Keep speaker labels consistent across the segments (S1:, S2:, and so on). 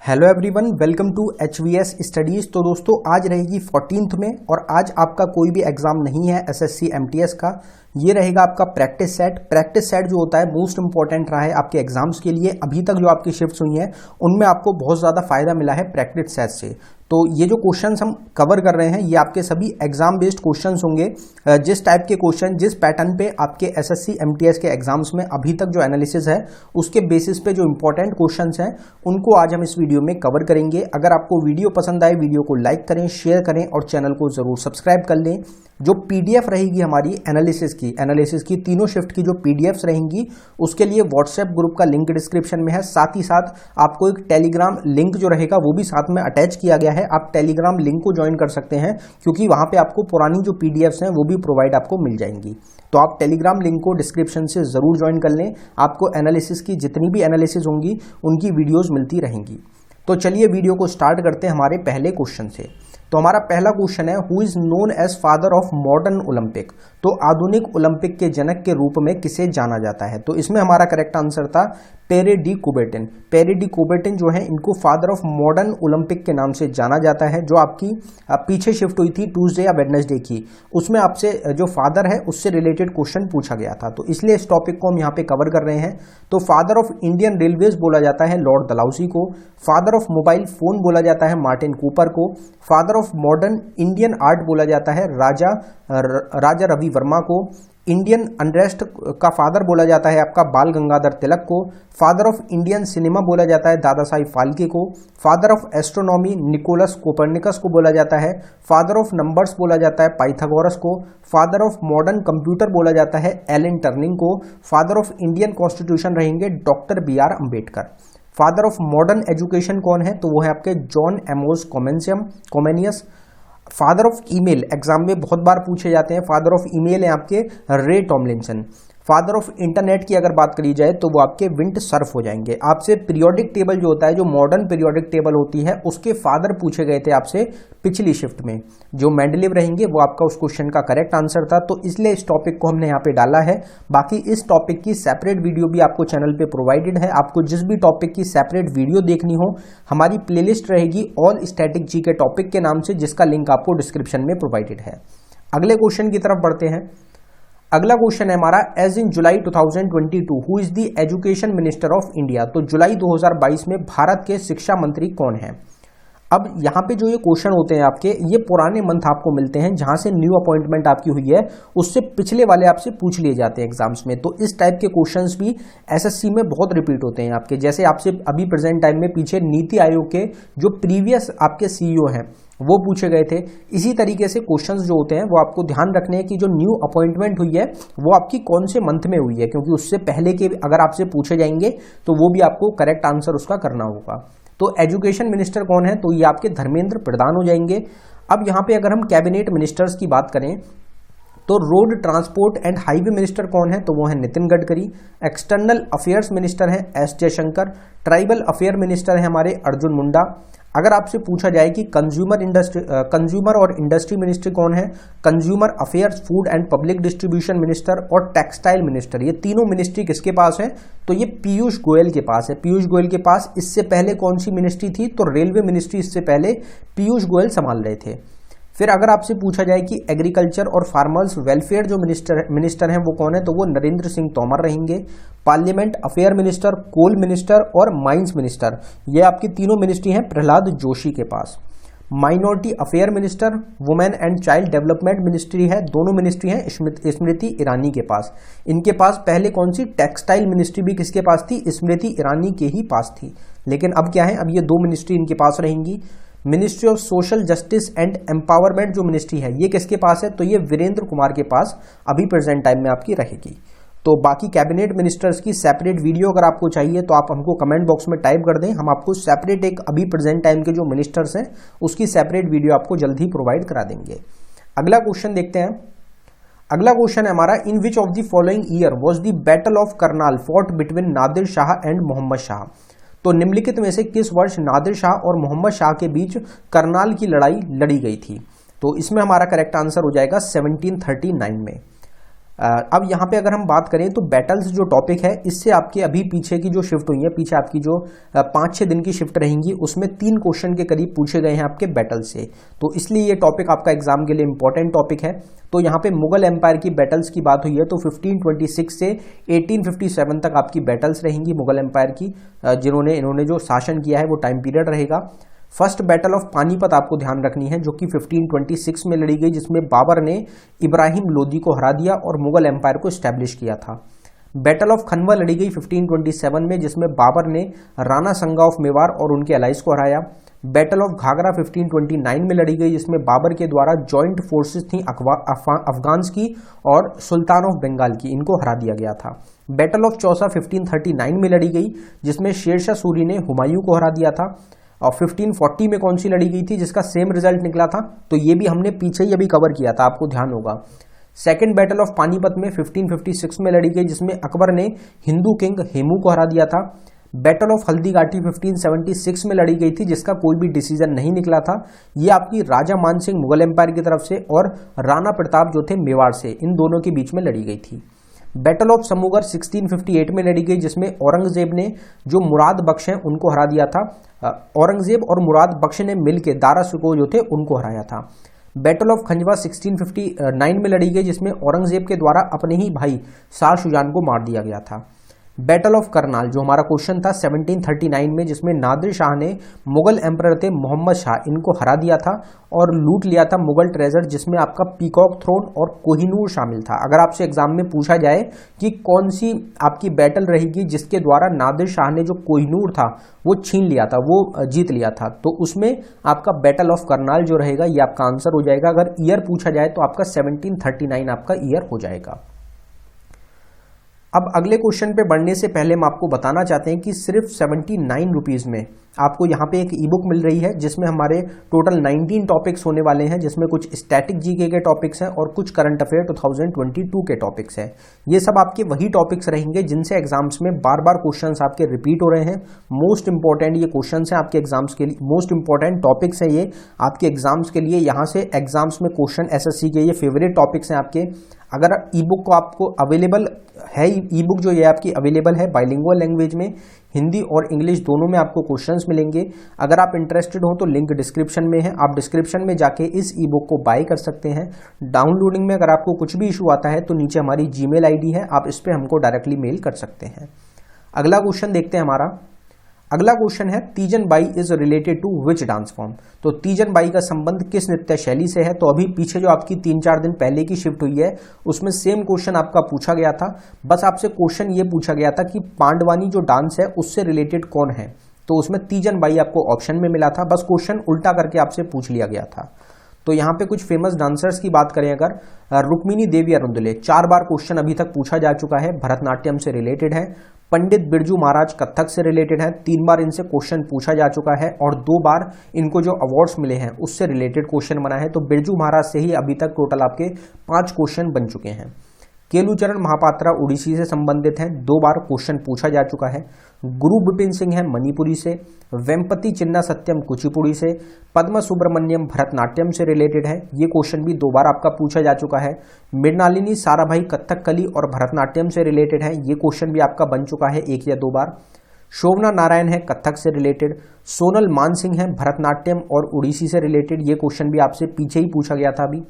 S1: Hello everyone, welcome to HVS studies. तो दोस्तों आज रहेगी 14th में और आज आपका कोई भी एग्जाम नहीं है SSC MTS का। ये रहेगा आपका प्रैक्टिस सेट। प्रैक्टिस सेट जो होता है मोस्ट इंपॉर्टेंट रहा है आपके एग्जाम्स के लिए। अभी तक जो आपकी शिफ्ट्स हुई हैं उनमें आपको बहुत ज़्यादा फायदा मिला है प्रैक्टिस सेट से। तो ये जो क्वेश्चंस हम कवर कर रहे हैं ये आपके सभी एग्जाम बेस्ड क्वेश्चंस होंगे। जिस टाइप के क्वेश्चन, जिस पैटर्न पे आपके SSC MTS के एग्जाम्स में अभी तक जो एनालिसिस है उसके बेसिस पे जो इंपॉर्टेंट क्वेश्चंस हैं उनको आज हम इस वीडियो में कवर करेंगे। अगर आपको वीडियो पसंद आए वीडियो को लाइक करें, शेयर करें और चैनल को जरूर सब्सक्राइब कर लें। जो PDF रहेगी हमारी एनालिसिस की तीनों शिफ्ट की जो PDFs रहेंगी उसके लिए व्हाट्सएप ग्रुप का लिंक डिस्क्रिप्शन में है। साथ ही साथ आपको एक टेलीग्राम लिंक जो रहेगा वो भी साथ में अटैच किया गया है। आप टेलीग्राम लिंक को ज्वाइन कर सकते हैं क्योंकि वहां पे आपको पुरानी जो PDFs हैं वो भी प्रोवाइड आपको मिल जाएंगी। तो आप टेलीग्राम लिंक को डिस्क्रिप्शन से जरूर ज्वाइन कर लें। आपको एनालिसिस की जितनी भी एनालिसिस होंगी उनकी वीडियोज मिलती रहेंगी। तो चलिए वीडियो को स्टार्ट करते हैं हमारे पहले क्वेश्चन से। तो हमारा पहला क्वेश्चन है, who is known as father of modern Olympic. तो आधुनिक ओलंपिक के जनक के रूप में किसे जाना जाता है? तो इसमें हमारा करेक्ट आंसर था पेरे डी कुबर्टन। पेरे डी कुबर्टन जो है इनको फादर ऑफ मॉडर्न ओलंपिक के नाम से जाना जाता है। जो आपकी पीछे शिफ्ट हुई थी ट्यूसडे या वेडनेसडे की, उसमें आपसे जो फादर है उससे रिलेटेड क्वेश्चन पूछा गया था, तो इसलिए इस टॉपिक को हम यहाँ पे कवर कर रहे हैं। तो फादर ऑफ इंडियन रेलवेज बोला जाता है लॉर्ड डलहौसी को। फादर ऑफ मोबाइल फोन बोला जाता है मार्टिन कूपर को। Father of modern Indian art बोला जाता है राजा रवि वर्मा को। इंडियन अनरेस्ट का फादर बोला जाता है आपका बाल गंगाधर तिलक को। फादर ऑफ इंडियन सिनेमा बोला जाता है दादा साहिब फाल्के को। Father of astronomy Nicholas Copernicus को बोला जाता है। फादर ऑफ नंबर्स बोला जाता है पाइथागोरस को। फादर ऑफ मॉडर्न कंप्यूटर बोला जाता है एलन टर्निंग को। फादर ऑफ इंडियन कॉन्स्टिट्यूशन रहेंगे doctor BR Ambedkar. Father of modern education कौन है? तो वो है आपके John Amos Comenius. Father of email exam में बहुत बार पूछे जाते हैं। फादर ऑफ ईमेल है आपके रे टॉमलिंसन। फादर ऑफ इंटरनेट की अगर बात करी जाए तो वो आपके विंट सर्फ हो जाएंगे। आपसे पीरियोडिक टेबल जो होता है, जो मॉडर्न पीरियोडिक टेबल होती है, उसके फादर पूछे गए थे आपसे पिछली शिफ्ट में। जो मेंडलीव रहेंगे वो आपका उस क्वेश्चन का करेक्ट आंसर था, तो इसलिए इस टॉपिक को हमने यहाँ पे डाला है। बाकी इस टॉपिक की सेपरेट वीडियो भी आपको चैनल पे प्रोवाइडेड है। आपको जिस भी टॉपिक की सेपरेट वीडियो देखनी हो, हमारी प्लेलिस्ट रहेगी ऑल स्टैटिक जी के टॉपिक के नाम से, जिसका लिंक आपको डिस्क्रिप्शन में प्रोवाइडेड है। अगले क्वेश्चन की तरफ बढ़ते हैं। अगला क्वेश्चन है हमारा, as in July 2022 who is the education minister of India. तो जुलाई 2022 में भारत के शिक्षा मंत्री कौन है? अब यहाँ पे जो ये क्वेश्चन होते हैं आपके, ये पुराने मंथ आपको मिलते हैं जहां से न्यू अपॉइंटमेंट आपकी हुई है उससे पिछले वाले आपसे पूछ लिए जाते हैं एग्जाम्स में। तो इस टाइप के क्वेश्चंस भी SSC में बहुत रिपीट होते हैं आपके। जैसे आपसे अभी प्रेजेंट टाइम में पीछे नीति आयोग के जो प्रीवियस आपके CEO हैं वो पूछे गए थे। इसी तरीके से क्वेश्चंस जो होते हैं वो आपको ध्यान रखने हैं कि जो न्यू अपॉइंटमेंट हुई है वो आपकी कौन से मंथ में हुई है, क्योंकि उससे पहले के अगर आपसे पूछे जाएंगे तो वो भी आपको करेक्ट आंसर उसका करना होगा। तो एजुकेशन मिनिस्टर कौन है? तो ये आपके धर्मेंद्र प्रधान हो जाएंगे। अब यहाँ पे अगर हम कैबिनेट मिनिस्टर्स की बात करें तो road transport and highway minister कौन है? तो वो है Nitin Gadkari. External affairs minister है S Jaishankar. Tribal affair minister है हमारे अर्जुन मुंडा। अगर आपसे पूछा जाए कि कंज्यूमर और इंडस्ट्री मिनिस्टर कौन है? Consumer affairs, food and public distribution minister और टेक्सटाइल मिनिस्टर, ये तीनों मिनिस्ट्री किसके पास है? तो ये पीयूष गोयल के पास है। पीयूष गोयल के पास इससे पहले कौन सी मिनिस्ट्री थी? तो रेलवे मिनिस्ट्री इससे पहले पीयूष गोयल संभाल रहे थे। फिर अगर आपसे पूछा जाए कि एग्रीकल्चर और फार्मर्स वेलफेयर जो मिनिस्टर हैं वो कौन है? तो वो नरेंद्र सिंह तोमर रहेंगे। Parliament affair minister, coal minister और माइंस मिनिस्टर, ये आपकी तीनों मिनिस्ट्री हैं प्रहलाद जोशी के पास। Minority affair minister, women and child development ministry है, दोनों मिनिस्ट्री हैं स्मृति ईरानी के पास। इनके पास पहले कौन सी टेक्सटाइल मिनिस्ट्री भी किसके पास थी? स्मृति ईरानी के ही पास थी। लेकिन अब क्या है, अब ये दो मिनिस्ट्री इनके पास रहेंगी। Ministry of social justice and empowerment जो मिनिस्ट्री है ये किसके पास है? तो ये वीरेंद्र कुमार के पास अभी प्रेजेंट टाइम में आपकी रहेगी। तो बाकी कैबिनेट मिनिस्टर्स की सेपरेट वीडियो अगर आपको चाहिए तो आप हमको कमेंट बॉक्स में टाइप कर दें, हम आपको सेपरेट एक अभी प्रेजेंट टाइम के जो मिनिस्टर्स हैं उसकी सेपरेट वीडियो आपको जल्द ही प्रोवाइड करा देंगे। अगला क्वेश्चन देखते हैं। अगला क्वेश्चन है हमारा, in which of the following year was the battle of Karnal fought between Nadir Shah and Mohammad Shah. तो निम्नलिखित में से किस वर्ष नादिर शाह और मोहम्मद शाह के बीच करनाल की लड़ाई लड़ी गई थी? तो इसमें हमारा करेक्ट आंसर हो जाएगा 1739 में। अब यहाँ पे अगर हम बात करें तो बैटल्स जो टॉपिक है, इससे आपके अभी पीछे की जो शिफ्ट हुई है, पीछे आपकी जो 5-6 दिन की शिफ्ट रहेंगी, उसमें 3 क्वेश्चन के करीब पूछे गए हैं आपके बैटल से। तो इसलिए ये टॉपिक आपका एग्जाम के लिए इंपॉर्टेंट टॉपिक है। तो यहाँ पे मुगल एम्पायर की बैटल्स की बात हुई है, तो 1526 से 1857 तक आपकी बैटल्स रहेंगी मुगल एम्पायर की, इन्होंने जो शासन किया है वो टाइम पीरियड रहेगा। फर्स्ट बैटल ऑफ पानीपत आपको ध्यान रखनी है, जो कि 1526 में लड़ी गई, जिसमें बाबर ने इब्राहिम लोदी को हरा दिया और मुगल एम्पायर को स्टैब्लिश किया था। बैटल ऑफ खनवा लड़ी गई 1527 में, जिसमें बाबर ने राणा संगा ऑफ मेवाड़ और उनके अलाइज को हराया। बैटल ऑफ घाघरा 1529 में लड़ी गई, जिसमें बाबर के द्वारा जॉइंट फोर्सेस थी अफगान्स की और सुल्तान ऑफ बंगाल की, इनको हरा दिया गया था। बैटल ऑफ चौसा 1539 में लड़ी गई, जिसमें शेरशाह सूरी ने हुमायूं को हरा दिया था। और 1540 में कौन सी लड़ी गई थी जिसका सेम रिजल्ट निकला था, तो ये भी हमने पीछे ही अभी कवर किया था, आपको ध्यान होगा। सेकेंड बैटल ऑफ पानीपत में 1556 में लड़ी गई, जिसमें अकबर ने हिंदू किंग हेमू को हरा दिया था। बैटल ऑफ हल्दीघाटी 1576 में लड़ी गई थी, जिसका कोई भी डिसीजन नहीं निकला था। ये आपकी राजा मान सिंह मुगल एम्पायर की तरफ से और राणा प्रताप जो थे मेवाड़ से, इन दोनों के बीच में लड़ी गई थी। बैटल ऑफ समूगर 1658 में लड़ी गई, जिसमें औरंगजेब ने जो मुराद बख्श हैं उनको हरा दिया था। औरंगजेब और मुराद बख्श ने मिलकर दारा सुको जो थे उनको हराया था। बैटल ऑफ खंजवा 1659 में लड़ी गई, जिसमें औरंगजेब के द्वारा अपने ही भाई शाह शुजान को मार दिया गया था। बैटल ऑफ करनाल जो हमारा क्वेश्चन था 1739 में, जिसमें नादिर शाह ने मुगल एम्परर थे मोहम्मद शाह, इनको हरा दिया था और लूट लिया था मुगल ट्रेजर, जिसमें आपका पीकॉक थ्रोन और कोहिनूर शामिल था। अगर आपसे एग्जाम में पूछा जाए कि कौन सी आपकी बैटल रहेगी जिसके द्वारा नादिर शाह ने जो कोहिनूर था वो छीन लिया था, वो जीत लिया था, तो उसमें आपका बैटल ऑफ करनाल जो रहेगा ये आपका आंसर हो जाएगा। अगर ईयर पूछा जाए तो आपका 1739 आपका ईयर हो जाएगा। अब अगले क्वेश्चन पे बढ़ने से पहले हम आपको बताना चाहते हैं कि सिर्फ 79 रुपीज़ में आपको यहाँ पे एक ई बुक मिल रही है, जिसमें हमारे टोटल 19 टॉपिक्स होने वाले हैं, जिसमें कुछ स्टैटिक जीके के टॉपिक्स हैं और कुछ करंट अफेयर 2022 के टॉपिक्स हैं। ये सब आपके वही टॉपिक्स रहेंगे जिनसे एग्जाम्स में बार बार क्वेश्चंस आपके रिपीट हो रहे हैं। मोस्ट इंपॉर्टेंट ये क्वेश्चंस हैं आपके एग्जाम्स के लिए, मोस्ट इंपॉर्टेंट टॉपिक्स हैं ये आपके एग्जाम्स के लिए। यहाँ से एग्जाम्स में क्वेश्चन एसएससी के ये फेवरेट टॉपिक्स हैं आपके। अगर ई बुक को आपको अवेलेबल है, ई बुक जो ये आपकी अवेलेबल है बाइलिंगुअल लैंग्वेज में, हिंदी और इंग्लिश दोनों में आपको क्वेश्चंस मिलेंगे। अगर आप इंटरेस्टेड हो तो लिंक डिस्क्रिप्शन में है, आप डिस्क्रिप्शन में जाके इस ई बुक को बाय कर सकते हैं। डाउनलोडिंग में अगर आपको कुछ भी इशू आता है तो नीचे हमारी जीमेल आईडी है, आप इस पर हमको डायरेक्टली मेल कर सकते हैं। अगला क्वेश्चन देखते हैं हमारा। अगला क्वेश्चन है Teejan Bai is related to which dance form. तो तीजन बाई का संबंध किस नृत्य शैली से है। तो अभी पीछे जो आपकी 3-4 दिन पहले की शिफ्ट हुई है उसमें सेम क्वेश्चन आपका पूछा गया था, बस आपसे क्वेश्चन ये पूछा गया था कि पांडवानी जो डांस है उससे रिलेटेड कौन है, तो उसमें तीजन बाई आपको ऑप्शन में मिला था, बस क्वेश्चन उल्टा करके आपसे पूछ लिया गया था। तो यहाँ पे कुछ फेमस डांसर्स की बात करें अगर, रुक्मिणी देवी अरुंदले 4 बार क्वेश्चन अभी तक पूछा जा चुका है, भरतनाट्यम से रिलेटेड है। पंडित बिरजू महाराज कथक से रिलेटेड है, 3 बार इनसे क्वेश्चन पूछा जा चुका है और 2 बार इनको जो अवार्ड्स मिले हैं उससे रिलेटेड क्वेश्चन बना है। तो बिरजू महाराज से ही अभी तक टोटल आपके 5 क्वेश्चन बन चुके हैं। केलुचरण महापात्रा उड़ीसी से संबंधित हैं, 2 बार क्वेश्चन पूछा जा चुका है। गुरु बिपिन सिंह है मणिपुरी से, वेम्पति चिन्ना सत्यम कुचिपुड़ी से, पद्म सुब्रमण्यम भरतनाट्यम से रिलेटेड है, ये क्वेश्चन भी 2 बार आपका पूछा जा चुका है। मृणालिनी साराभाई कथकली और भरतनाट्यम से रिलेटेड है, ये क्वेश्चन भी आपका बन चुका है 1 या 2 बार। शोभना नारायण है कथक से रिलेटेड, सोनल मानसिंह है भरतनाट्यम और उड़ीसी से रिलेटेड, ये क्वेश्चन भी आपसे पीछे ही पूछा गया था अभी।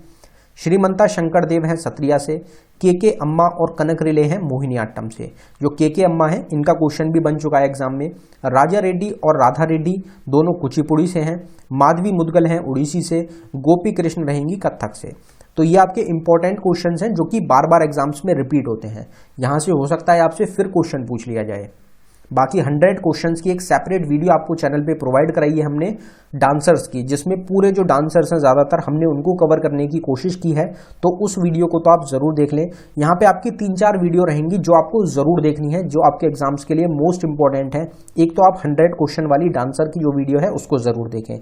S1: श्रीमंता शंकर देव है सत्रिया से, के अम्मा और कनक रिले हैं मोहिनीअट्टम से, जो के अम्मा है इनका क्वेश्चन भी बन चुका है एग्जाम में। राजा रेड्डी और राधा रेड्डी दोनों कुचिपुड़ी से हैं, माधवी मुदगल हैं उड़ीसी से, गोपी कृष्ण रहेंगी कथक से। तो ये आपके इंपॉर्टेंट क्वेश्चंस हैं जो कि बार बार एग्जाम्स में रिपीट होते हैं, यहाँ से हो सकता है आपसे फिर क्वेश्चन पूछ लिया जाए। बाकी 100 क्वेश्चंस की एक सेपरेट वीडियो आपको चैनल पे प्रोवाइड कराई है हमने डांसर्स की, जिसमें पूरे जो डांसर्स हैं ज़्यादातर हमने उनको कवर करने की कोशिश की है, तो उस वीडियो को तो आप ज़रूर देख लें। यहाँ पे आपकी 3-4 वीडियो रहेंगी जो आपको ज़रूर देखनी है, जो आपके एग्जाम्स के लिए मोस्ट इंपॉर्टेंट है। एक तो आप 100 क्वेश्चन वाली डांसर की जो वीडियो है उसको ज़रूर देखें।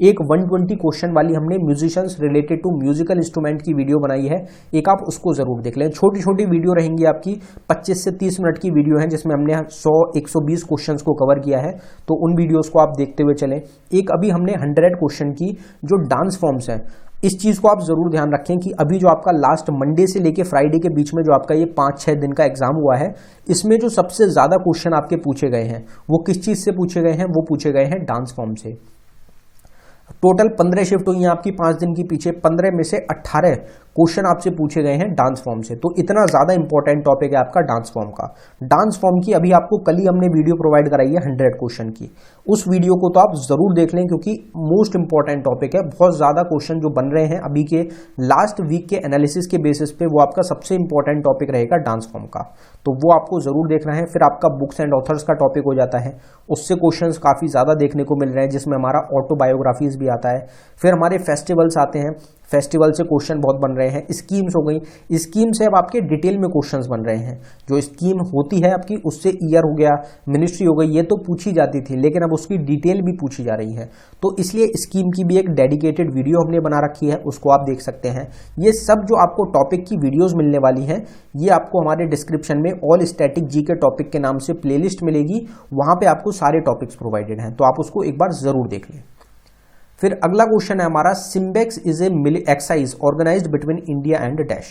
S1: एक 120 क्वेश्चन वाली हमने musicians related to musical instrument की वीडियो बनाई है, एक आप उसको जरूर देख लें। छोटी छोटी वीडियो रहेंगी आपकी, 25 से 30 मिनट की वीडियो है जिसमें हमने 100-120 क्वेश्चंस को कवर किया है, तो उन वीडियोस को आप देखते हुए चलें। एक अभी हमने 100 क्वेश्चन की जो डांस फॉर्म्स हैं, इस चीज को आप जरूर ध्यान रखें कि अभी जो आपका लास्ट मंडे से लेके फ्राइडे के बीच में जो आपका ये 5-6 दिन का एग्जाम हुआ है, इसमें जो सबसे ज्यादा क्वेश्चन आपके पूछे गए हैं वो किस चीज से पूछे गए हैं? वो पूछे गए हैं डांस फॉर्म से। टोटल 15 शिफ्ट हुई हैं आपकी 5 दिन की पीछे, 15 में से 18 क्वेश्चन आपसे पूछे गए हैं डांस फॉर्म से। तो इतना ज्यादा इंपॉर्टेंट टॉपिक है आपका डांस फॉर्म का। डांस फॉर्म की अभी आपको कल ही हमने वीडियो प्रोवाइड कराई है 100 क्वेश्चन की, उस वीडियो को तो आप जरूर देख लें क्योंकि मोस्ट इंपॉर्टेंट टॉपिक है। बहुत ज्यादा क्वेश्चन जो बन रहे हैं अभी के लास्ट वीक के एनालिसिस के बेसिस पे, वो आपका सबसे इंपॉर्टेंट टॉपिक रहेगा डांस फॉर्म का, तो वो आपको जरूर देखना है। फिर आपका बुक्स एंड ऑथर्स का टॉपिक हो जाता है, उससे क्वेश्चंस काफी ज्यादा देखने को मिल रहे हैं, जिसमें हमारा ऑटोबायोग्राफीज भी आता है। फिर हमारे फेस्टिवल्स आते हैं, फेस्टिवल से क्वेश्चन बहुत बन रहे हैं। स्कीम्स हो गई, स्कीम से अब आपके डिटेल में क्वेश्चंस बन रहे हैं। जो स्कीम होती है आपकी, उससे ईयर हो गया, मिनिस्ट्री हो गई, ये तो पूछी जाती थी, लेकिन अब उसकी डिटेल भी पूछी जा रही है। तो इसलिए स्कीम की भी एक डेडिकेटेड वीडियो हमने बना रखी है, उसको आप देख सकते हैं। ये सब जो आपको टॉपिक की वीडियोज मिलने वाली है, ये आपको हमारे डिस्क्रिप्शन में ऑल स्टैटिक जी के टॉपिक के नाम से प्लेलिस्ट मिलेगी, वहां पे आपको सारे टॉपिक्स प्रोवाइडेड हैं, तो आप उसको एक बार जरूर देख लें। फिर अगला क्वेश्चन है हमारा, SIMBEX is a exercise organized between India and dash.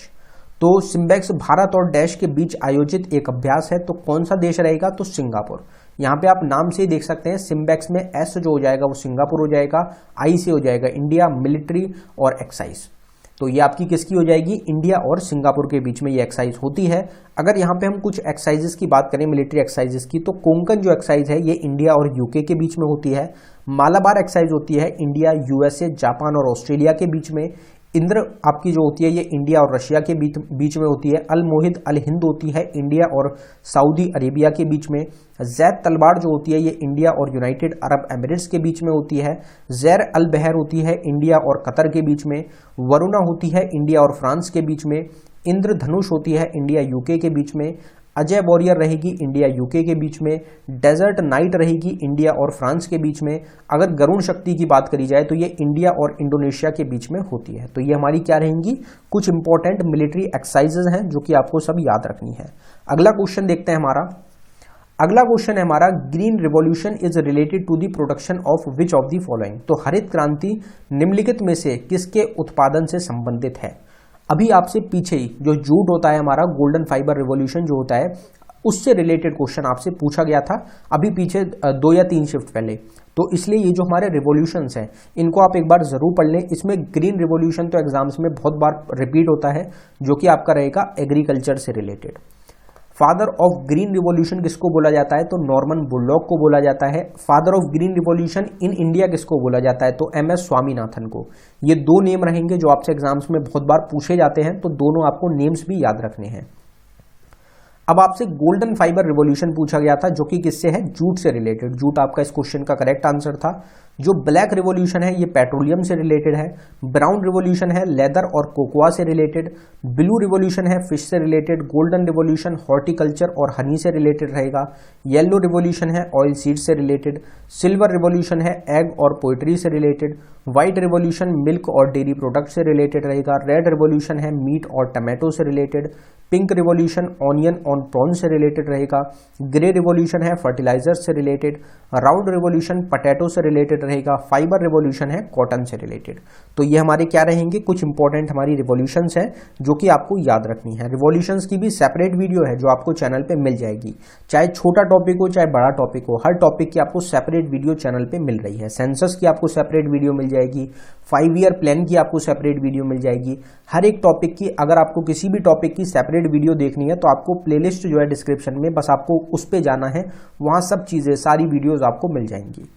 S1: तो सिम्बेक्स भारत और डैश के बीच आयोजित एक अभ्यास है, तो कौन सा देश रहेगा? तो सिंगापुर। यहाँ पे आप नाम से ही देख सकते हैं, सिम्बेक्स में एस जो हो जाएगा वो सिंगापुर हो जाएगा, आई से हो जाएगा इंडिया, मिलिट्री और एक्साइज। तो ये आपकी किसकी हो जाएगी? इंडिया और सिंगापुर के बीच में ये एक्सरसाइज होती है। अगर यहाँ पे हम कुछ एक्सरसाइजेस की बात करें, मिलिट्री एक्सरसाइजेस की, तो कोंकण जो एक्सरसाइज है ये इंडिया और यूके के बीच में होती है। मालाबार एक्सरसाइज होती है इंडिया, यूएसए, जापान और ऑस्ट्रेलिया के बीच में। इंद्र आपकी जो होती है ये इंडिया और रशिया के बीच में होती है। अल मोहिद अल हिंद होती है इंडिया और सऊदी अरेबिया के बीच में। जैद तलवार जो होती है ये इंडिया और यूनाइटेड अरब एमिरेट्स के बीच में होती है। जैर अल बहर होती है इंडिया और कतर के बीच में। वरुणा होती है इंडिया और फ्रांस के बीच में। इंद्रधनुष होती है इंडिया यूके के बीच में। अजय वॉरियर रहेगी इंडिया यूके के बीच में। डेजर्ट नाइट रहेगी इंडिया और फ्रांस के बीच में। अगर गरुण शक्ति की बात करी जाए तो ये इंडिया और इंडोनेशिया के बीच में होती है। तो ये हमारी क्या रहेंगी? कुछ इंपॉर्टेंट मिलिट्री एक्सरसाइजेज हैं जो कि आपको सब याद रखनी है। अगला क्वेश्चन देखते हैं हमारा। अगला क्वेश्चन है हमारा, green revolution is related to the production of which of the following. तो हरित क्रांति निम्नलिखित में से किसके उत्पादन से संबंधित है? अभी आपसे पीछे ही जो जूट होता है हमारा, गोल्डन फाइबर रिवॉल्यूशन जो होता है, उससे रिलेटेड क्वेश्चन आपसे पूछा गया था अभी पीछे 2 या 3 शिफ्ट पहले। तो इसलिए ये जो हमारे रिवॉल्यूशंस हैं इनको आप एक बार जरूर पढ़ लें। इसमें ग्रीन रिवॉल्यूशन तो एग्जाम्स में बहुत बार रिपीट होता है, जो कि आपका रहेगा एग्रीकल्चर से related. Father of green revolution किसको बोला जाता है? तो नॉर्मन बुरलॉग को बोला जाता है। Father of green revolution in India किसको बोला जाता है? तो एम एस स्वामीनाथन को। ये 2 नेम रहेंगे जो आपसे एग्जाम्स में बहुत बार पूछे जाते हैं, तो दोनों आपको नेम्स भी याद रखने हैं। अब आपसे गोल्डन फाइबर रिवॉल्यूशन पूछा गया था, जो कि किससे है? जूट से रिलेटेड। जूट आपका इस क्वेश्चन का करेक्ट आंसर था। जो ब्लैक रिवॉल्यूशन है ये पेट्रोलियम से रिलेटेड है। ब्राउन रिवॉल्यूशन है लेदर और कोकोआ से रिलेटेड। ब्लू रिवॉल्यूशन है फिश से रिलेटेड। गोल्डन रिवॉल्यूशन हॉर्टिकल्चर और हनी से रिलेटेड रहेगा। येलो रिवॉल्यूशन है ऑयल सीड से रिलेटेड। सिल्वर रिवॉल्यूशन है एग और पोइट्री से रिलेटेड। व्हाइट रिवॉल्यूशन मिल्क और डेयरी प्रोडक्ट से रिलेटेड रहेगा। रेड रिवॉल्यूशन है मीट और टमाटो से रिलेटेड। पिंक रिवॉल्यूशन ऑनियन और प्रॉन से रिलेटेड रहेगा। ग्रे रिवॉल्यूशन है फर्टिलाइजर से रिलेटेड। राउंड रिवॉल्यूशन पोटैटो से रिलेटेड रहेगा। फाइबर रिवॉल्यूशन है कॉटन से रिलेटेड। तो ये हमारे क्या रहेंगे? कुछ इंपॉर्टेंट हमारी रिवॉल्यूशंस हैं जो कि आपको याद रखनी है। रिवॉल्यूशंस की भी सेपरेट वीडियो है जो आपको चैनल पे मिल जाएगी, चाहे छोटा टॉपिक हो चाहे बड़ा टॉपिक हो, हर टॉपिक की आपको सेपरेट वीडियो चैनल पे मिल रही है। सेंसस की आपको सेपरेट वीडियो मिल जाएगी, 5 ईयर प्लान की आपको सेपरेट वीडियो मिल जाएगी। हर एक टॉपिक की, अगर आपको किसी भी टॉपिक की सेपरेट वीडियो देखनी है तो आपको प्लेलिस्ट जो है डिस्क्रिप्शन में, बस आपको उस पे जाना है, वहां सब चीजें, सारी वीडियोस आपको मिल जाएंगी।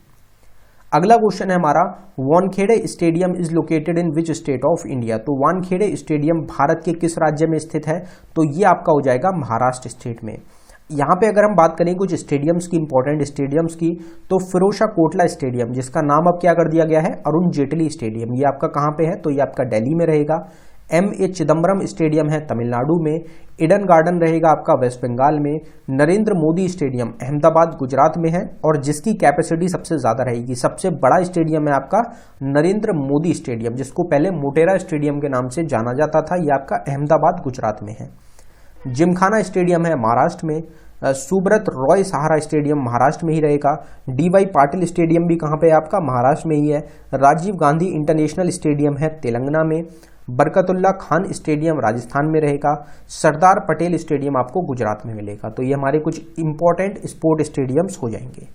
S1: अगला क्वेश्चन है हमारा, Wankhede stadium is located in which state of India. तो वानखेड़े स्टेडियम भारत के किस राज्य में स्थित है? तो ये आपका हो जाएगा महाराष्ट्र स्टेट में। यहाँ पे अगर हम बात करें कुछ स्टेडियम्स की, इंपॉर्टेंट स्टेडियम्स की, तो फिरोजशाह कोटला स्टेडियम, जिसका नाम अब क्या कर दिया गया है? अरुण जेटली स्टेडियम, ये आपका कहाँ पे है? तो ये आपका दिल्ली में रहेगा। M.A. चिदम्बरम स्टेडियम है तमिलनाडु में। ईडन गार्डन रहेगा आपका वेस्ट बंगाल में। नरेंद्र मोदी स्टेडियम अहमदाबाद गुजरात में है, और जिसकी कैपेसिटी सबसे ज्यादा रहेगी, सबसे बड़ा स्टेडियम है आपका नरेंद्र मोदी स्टेडियम, जिसको पहले मोटेरा स्टेडियम के नाम से जाना जाता था, ये आपका अहमदाबाद गुजरात में है। जिमखाना स्टेडियम है महाराष्ट्र में। सुब्रत रॉय सहारा स्टेडियम महाराष्ट्र में ही रहेगा। DY पाटिल स्टेडियम भी कहाँ पे है आपका, महाराष्ट्र में ही है। राजीव गांधी इंटरनेशनल स्टेडियम है तेलंगाना में। बरकतुल्ला खान स्टेडियम राजस्थान में रहेगा। सरदार पटेल स्टेडियम आपको गुजरात में मिलेगा। तो ये हमारे कुछ इंपॉर्टेंट स्पोर्ट स्टेडियम्स हो जाएंगे।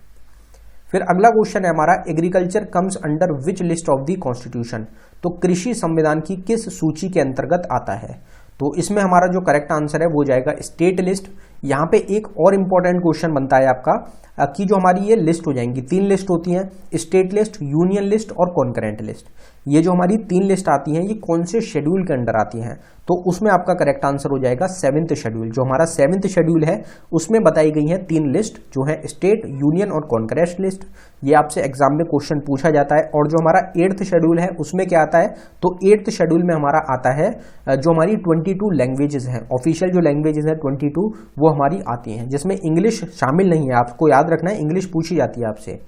S1: फिर अगला क्वेश्चन है हमारा, agriculture comes under which list of the constitution. तो कृषि संविधान की किस सूची के अंतर्गत आता है। तो इसमें हमारा जो करेक्ट आंसर है वो जाएगा स्टेट लिस्ट। यहाँ पे एक और इंपॉर्टेंट क्वेश्चन बनता है आपका कि जो हमारी ये लिस्ट हो जाएंगी, 3 लिस्ट होती हैं, स्टेट लिस्ट, यूनियन लिस्ट और कॉन्करेंट लिस्ट। ये जो हमारी 3 लिस्ट आती हैं ये कौन से शेड्यूल के अंडर आती हैं, तो उसमें आपका करेक्ट आंसर हो जाएगा 7th शेड्यूल। जो हमारा 7th शेड्यूल है उसमें बताई गई हैं 3 लिस्ट, जो है स्टेट, यूनियन और कॉन्करेंट लिस्ट। ये आपसे एग्जाम में क्वेश्चन पूछा जाता है। और जो हमारा 8th शेड्यूल है उसमें क्या आता है, तो 8th शेड्यूल में हमारा आता है जो हमारी 22 लैंग्वेजेस हैं, ऑफिशियल जो लैंग्वेजेस हैं 22 वो हमारी आती हैं, जिसमें इंग्लिश शामिल नहीं है। आपको याद रखना है इंग्लिश पूछी जाती है आपसे।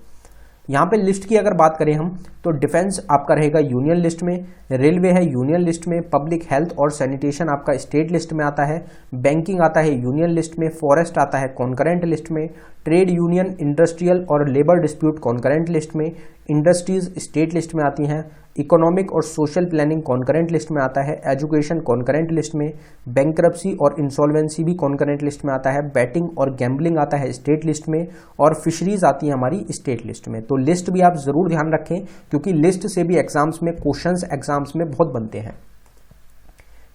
S1: यहाँ पे लिस्ट की अगर बात करें हम तो डिफेंस आपका रहेगा यूनियन लिस्ट में, रेलवे है यूनियन लिस्ट में, पब्लिक हेल्थ और सैनिटेशन आपका स्टेट लिस्ट में आता है, बैंकिंग आता है यूनियन लिस्ट में, फॉरेस्ट आता है कॉन्करेंट लिस्ट में, ट्रेड यूनियन, इंडस्ट्रियल और लेबर डिस्प्यूट कॉन्करेंट लिस्ट में, इंडस्ट्रीज स्टेट लिस्ट में आती हैं, इकोनॉमिक और सोशल प्लानिंग कॉन्करेंट लिस्ट में आता है, एजुकेशन कॉन्करेंट लिस्ट में, बैंक्रप्सी और इंसॉल्वेंसी भी कॉन्करेंट लिस्ट में आता है, बैटिंग और गैम्बलिंग आता है स्टेट लिस्ट में, और फिशरीज आती है हमारी स्टेट लिस्ट में। तो लिस्ट भी आप जरूर ध्यान रखें क्योंकि लिस्ट से भी एग्जाम्स में क्वेश्चंस एग्जाम्स में बहुत बनते हैं।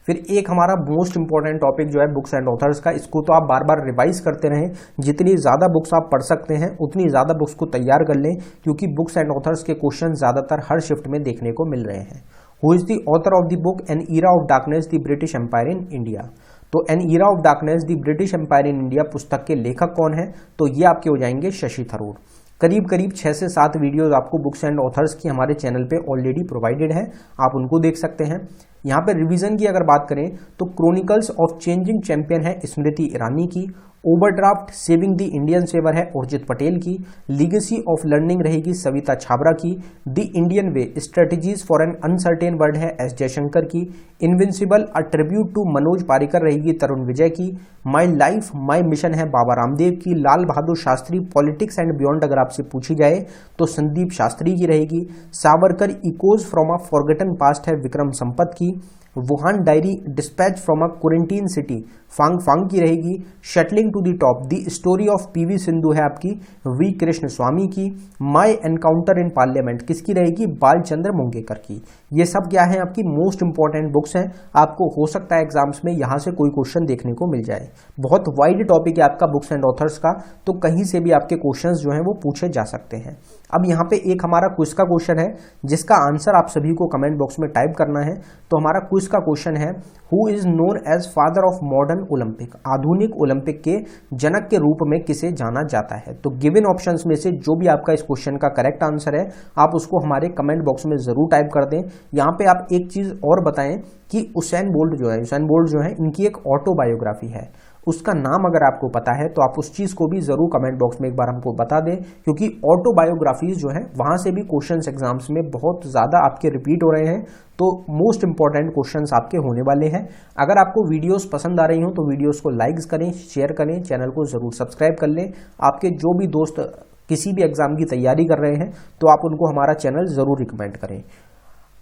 S1: फिर एक हमारा मोस्ट इंपॉर्टेंट टॉपिक जो है बुक्स एंड ऑथर्स का, इसको तो आप बार बार रिवाइज करते रहें। जितनी ज़्यादा बुक्स आप पढ़ सकते हैं उतनी ज़्यादा बुक्स को तैयार कर लें क्योंकि बुक्स एंड ऑथर्स के क्वेश्चन ज़्यादातर हर शिफ्ट में देखने को मिल रहे हैं। Who is the author of the book an era of darkness the British empire in India. तो an era of darkness the British empire in India पुस्तक के लेखक कौन है, तो ये आपके हो जाएंगे शशि थरूर। करीब करीब 6 से 7 वीडियोस आपको बुक्स एंड ऑथर्स की हमारे चैनल पे ऑलरेडी प्रोवाइडेड है, आप उनको देख सकते हैं। यहाँ पे रिवीजन की अगर बात करें तो क्रोनिकल्स ऑफ चेंजिंग चैंपियन है स्मृति ईरानी की, overdraft saving the Indian saver है उर्जित पटेल की, लीगेसी ऑफ लर्निंग रहेगी सविता छाबरा की, the Indian way strategies for an uncertain world है एस जयशंकर की, invincible a tribute to Manoj Parrikar रहेगी तरुण विजय की, माई लाइफ माई मिशन है बाबा रामदेव की, Lal Bahadur Shastri politics and beyond अगर आपसे पूछी जाए तो संदीप शास्त्री की रहेगी, Savarkar echoes from a forgotten past है विक्रम संपत की, Wuhan diary dispatch from a quarantine city Fang Fang की रहेगी, shuttling to the top the story of PV Sindhu है आपकी वी कृष्ण स्वामी की, माई एनकाउंटर इन पार्लियामेंट किसकी रहेगी बालचंद्र मुंगेकर की। ये सब क्या है आपकी मोस्ट इंपॉर्टेंट बुक्स हैं, आपको हो सकता है एग्जाम्स में यहाँ से कोई क्वेश्चन देखने को मिल जाए। बहुत वाइड टॉपिक है आपका बुक्स एंड ऑथर्स का, तो कहीं से भी आपके क्वेश्चंस जो हैं वो पूछे जा सकते हैं। अब यहाँ पे एक हमारा क्विज का क्वेश्चन है जिसका आंसर आप सभी को कमेंट बॉक्स में टाइप करना है। तो हमारा क्विज का क्वेश्चन है, who is known as father of modern Olympic. आधुनिक ओलंपिक के जनक के रूप में किसे जाना जाता है। तो गिवन ऑप्शंस में से जो भी आपका इस क्वेश्चन का करेक्ट आंसर है आप उसको हमारे कमेंट बॉक्स में जरूर टाइप कर दें। यहाँ पे आप एक चीज और बताएं कि उसेन बोल्ट जो है इनकी एक ऑटोबायोग्राफी है, उसका नाम अगर आपको पता है तो आप उस चीज को भी जरूर कमेंट बॉक्स में एक बार हमको बता दें, क्योंकि ऑटोबायोग्राफीज जो है वहां से भी क्वेश्चंस एग्जाम्स में बहुत ज्यादा आपके रिपीट हो रहे हैं। तो मोस्ट इंपॉर्टेंट क्वेश्चंस आपके होने वाले हैं। अगर आपको वीडियोस पसंद आ रही हो तो वीडियोस को लाइक करें, शेयर करें, चैनल को जरूर सब्सक्राइब कर लें। आपके जो भी दोस्त किसी भी एग्जाम की तैयारी कर रहे हैं तो आप उनको हमारा चैनल जरूर रिकमेंड करें।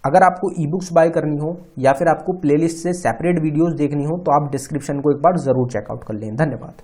S1: अगर आपको ई बुक्स बाय करनी हो या फिर आपको प्लेलिस्ट से सेपरेट वीडियोस देखनी हो तो आप डिस्क्रिप्शन को एक बार जरूर चेकआउट कर लें। धन्यवाद।